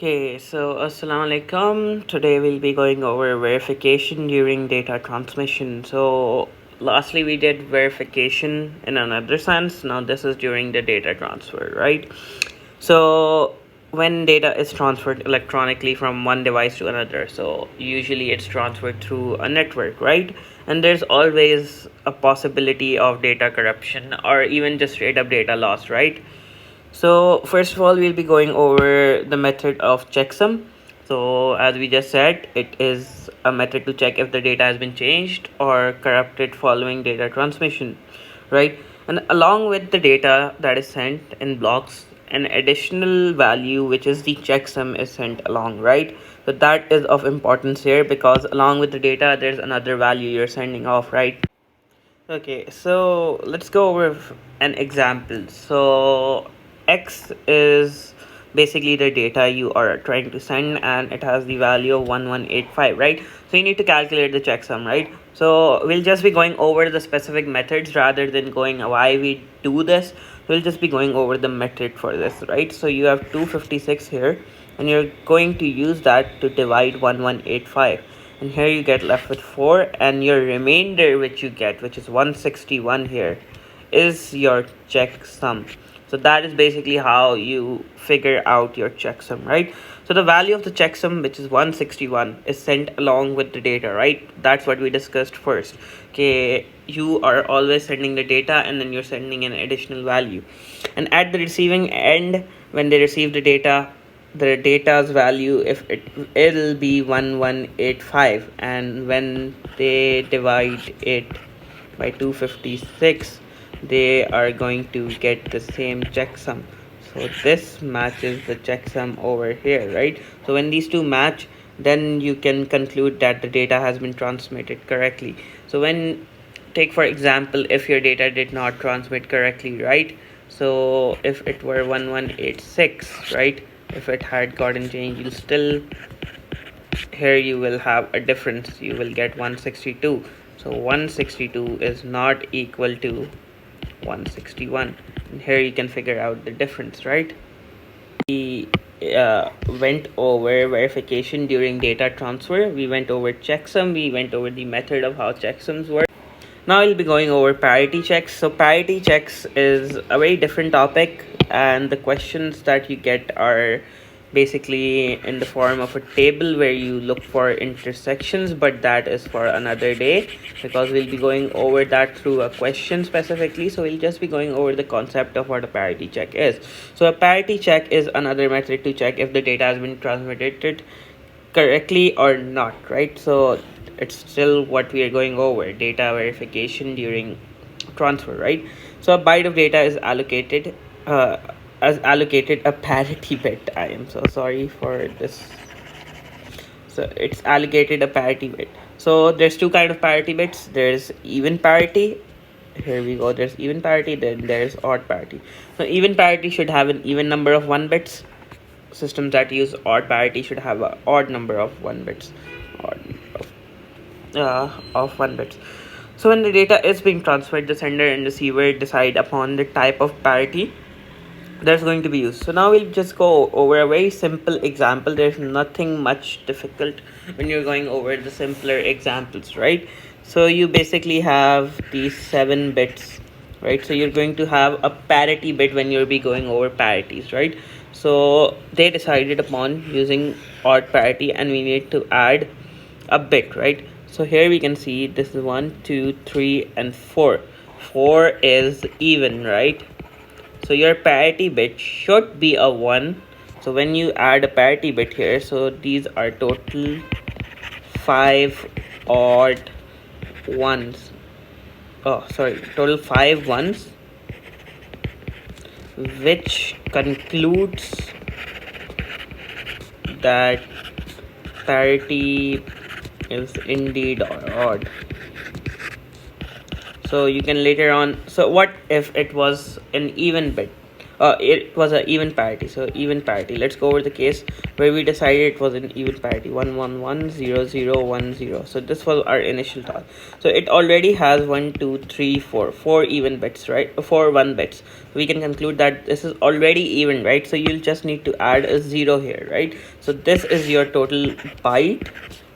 Okay, so Assalamu alaikum. Today we'll be going over verification during data transmission. So, lastly, we did verification in another sense. Now, this is during the data transfer, right? So, when data is transferred electronically from one device to another, so usually it's transferred through a network, right? And there's always a possibility of data corruption or even just straight up data loss, right? So first of all, we'll be going over the method of checksum. So as we just said, it is a method to check if the data has been changed or corrupted following data transmission, right? And along with the data that is sent in blocks, an additional value, which is the checksum, is sent along, right? So that is of importance here because along with the data, there's another value you're sending off, right? Okay, so let's go over an example. So X is basically the data you are trying to send and it has the value of 1185, right? So you need to calculate the checksum, right? So we'll just be going over the specific methods rather than going why we do this. We'll just be going over the method for this, right? So you have 256 here and you're going to use that to divide 1185, and here you get left with 4, and your remainder which you get, which is 161 here, is your checksum. So that is basically how you figure out your checksum, right? So the value of the checksum, which is 161, is sent along with the data, right? That's what we discussed first. Okay, you are always sending the data and then you're sending an additional value, and at the receiving end, when they receive the data's value, if it'll be 1185, and when they divide it by 256, they are going to get the same checksum. So this matches the checksum over here, right? So when these two match, then you can conclude that the data has been transmitted correctly. So when, take for example, if your data did not transmit correctly, right? So if it were 1186, right, if it had gotten changed, you'll still, here you will have a difference. You will get 162. So 162 is not equal to 161, and here you can figure out the difference, right? We went over verification during data transfer. We went over checksum. We went over the method of how checksums work. Now I'll be going over parity checks. So parity checks is a very different topic, and the questions that you get are basically in the form of a table where you look for intersections, but that is for another day because we'll be going over that through a question specifically. So we'll just be going over the concept of what a parity check is. So a parity check is another method to check if the data has been transmitted correctly or not, right? So it's still what we are going over, data verification during transfer, right? So a byte of data is allocated a parity bit. I am so sorry for this. So it's allocated a parity bit. So there's two kind of parity bits. There's even parity. Here we go. There's even parity, then there's odd parity. So even parity should have an even number of 1 bits. Systems that use odd parity should have an odd number of 1 bits. Of 1 bits. So when the data is being transferred, the sender and receiver decide upon the type of parity that's going to be used. So now we'll just go over a very simple example. There's nothing much difficult when you're going over the simpler examples, right? So you basically have these 7 bits, right? So you're going to have a parity bit when you'll be going over parities, right? So they decided upon using odd parity, and we need to add a bit, right? So here we can see this is 1, 2, 3, and 4. 4 is even, right? So your parity bit should be a 1. So when you add a parity bit here, so these are total 5 odd ones. Oh, sorry, total 5 ones, which concludes that parity is indeed odd. So you can later on, so what if it was an even bit? it was an even parity. So even parity, let's go over the case where we decided it was an even parity, 1110010. So this was our initial thought. So it already has 4 even bits, right? 1 bits. We can conclude that this is already even, right? So you'll just need to add a 0 here, right? So this is your total byte.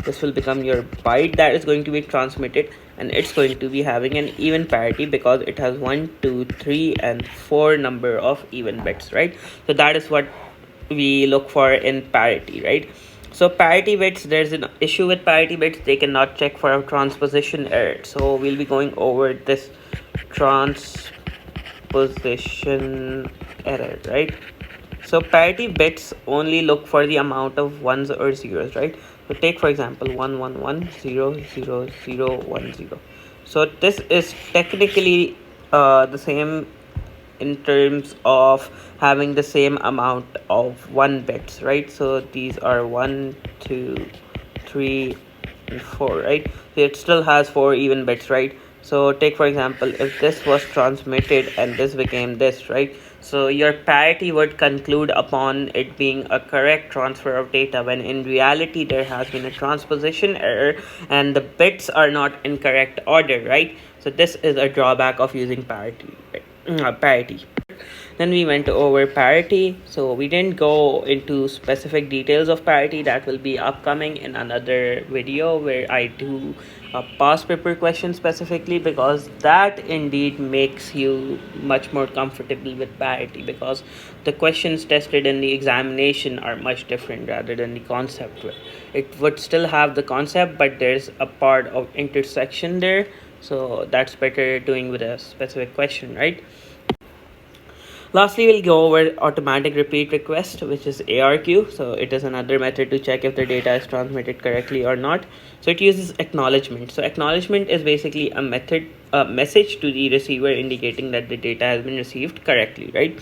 This will become your byte that is going to be transmitted, and it's going to be having an even parity because it has 1, 2, 3 and 4 number of even bits, right? So that is what we look for in parity, right? So parity bits, there's an issue with parity bits, they cannot check for a transposition error. So we'll be going over this transposition error, right? So parity bits only look for the amount of ones or zeros, right? So take for example 111000010. So this is technically the same in terms of having the same amount of 1 bits, right? So these are 1, 2, 3 and 4, right? So it still has 4 even bits, right? So take for example, if this was transmitted and this became this, right? So your parity would conclude upon it being a correct transfer of data, when in reality there has been a transposition error and the bits are not in correct order, right? So this is a drawback of using parity, right? Parity. Then we went over parity. So we didn't go into specific details of parity. That will be upcoming in another video where I do a past paper question specifically, because that indeed makes you much more comfortable with parity, because the questions tested in the examination are much different rather than the concept. It would still have the concept, but there's a part of intersection there, so that's better doing with a specific question, right? Lastly, we'll go over automatic repeat request, which is ARQ. So it is another method to check if the data is transmitted correctly or not. So it uses acknowledgement. So acknowledgement is basically a message to the receiver indicating that the data has been received correctly, right?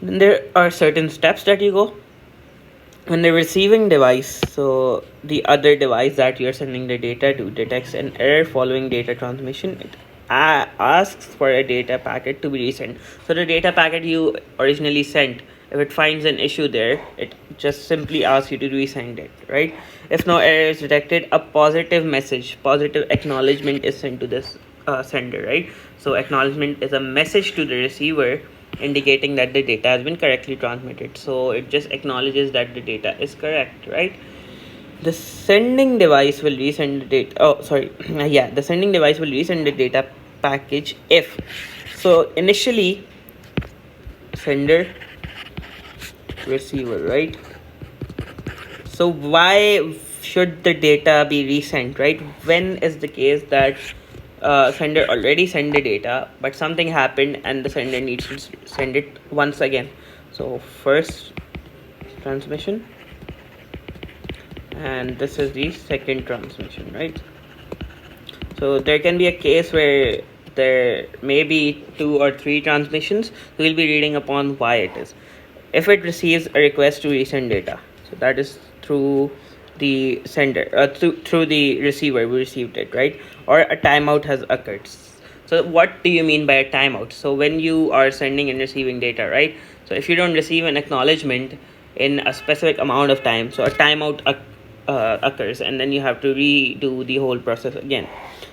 Then there are certain steps that you go. When the receiving device, so the other device that you're sending the data to, detects an error following data transmission, it asks for a data packet to be resent. So the data packet you originally sent, if it finds an issue there, it just simply asks you to resend it, right? If no error is detected, a positive acknowledgement is sent to this sender, right? So acknowledgement is a message to the receiver indicating that the data has been correctly transmitted. So it just acknowledges that the data is correct, right? The sending device will resend the data. The sending device will resend the data package if. So initially, sender, receiver, right? So why should the data be resent, right? When is the case that sender already sent the data, but something happened and the sender needs to send it once again? So first transmission, and this is the second transmission, right? So there can be a case where there may be 2 or 3 transmissions. We'll be reading upon why it is. If it receives a request to resend data, so that is through the sender, through the receiver, we received it, right? Or a timeout has occurred. So what do you mean by a timeout? So when you are sending and receiving data, right? So if you don't receive an acknowledgement in a specific amount of time, so a timeout occurs, and then you have to redo the whole process again.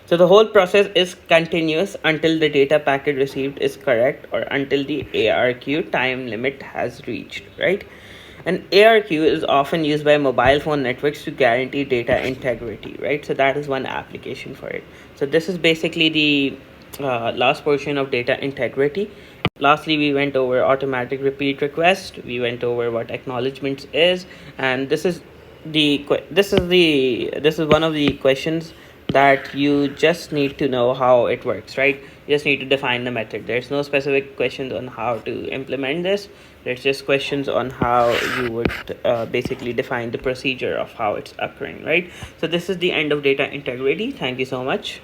So the whole process is continuous until the data packet received is correct, or until the ARQ time limit has reached, right? And ARQ is often used by mobile phone networks to guarantee data integrity, right? So that is one application for it. So this is basically the last portion of data integrity. Lastly, we went over automatic repeat request. We went over what acknowledgements is, and this is one of the questions that you just need to know how it works, right? You just need to define the method. There's no specific questions on how to implement this. There's just questions on how you would basically define the procedure of how it's occurring, right? So this is the end of data integrity. Thank you so much.